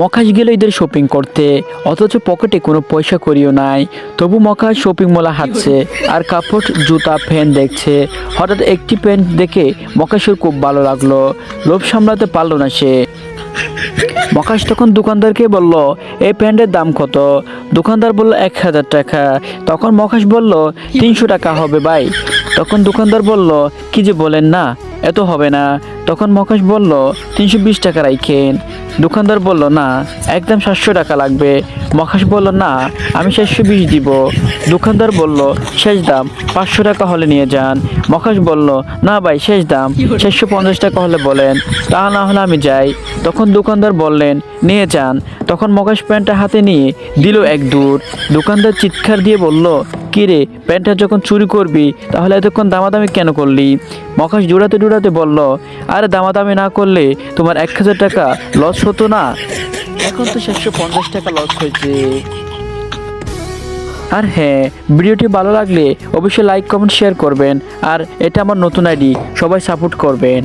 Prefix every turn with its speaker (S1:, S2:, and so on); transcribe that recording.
S1: মকাশ গেল ঈদের শপিং করতে, অথচ পকেটে কোনো পয়সা করিও নাই। তবু মকাশ শপিং মলে হাঁটছে আর কাপড় জুতা প্যান্ট দেখছে। হঠাৎ একটি প্যান্ট দেখে মকাশের খুব ভালো লাগলো, লোভ সামলাতে পারলো না সে। মকাশ তখন দোকানদারকে বলল, এই প্যান্টের দাম কত? দোকানদার বলল 1000 টাকা। তখন মকাশ বলল, 300 টাকা হবে ভাই। তখন দোকানদার বলল, কি যে বলেন না, এত হবে না। তখন মকাশ বলল, 320 টাকা রাখেন। দোকানদার বলল, না, একদম 700 টাকা লাগবে। মকাশ বলল, না, আমি 720 দিব। দোকানদার বলল, শেষ দাম 500 টাকা হলে নিয়ে যান। মকাশ বলল, না ভাই, শেষ দাম 650 টাকা হলে বলেন, তা না হলে আমি যাই। তখন দোকানদার বললেন, নিয়ে যান। তখন মকাশ প্যান্টটা হাতে নিয়ে দিল এক দূর। দোকানদার চিৎকার দিয়ে বলল, কি রে, প্যান্টটা যখন চুরি করবি তাহলে এতক্ষণ দামাদামি কেন করলি? মকাশ দৌড়াতে দৌড়াতে বলল, আরে দামাদামি না করলে তোমার 1000 টাকা লস হতো না? এখন তো 750 টাকা লস হয়েছে। আর হ্যাঁ, ভিডিওটি ভালো লাগলে অবশ্যই লাইক কমেন্ট শেয়ার করবেন। আর এটা আমার নতুন আইডি, সবাই সাপোর্ট করবেন।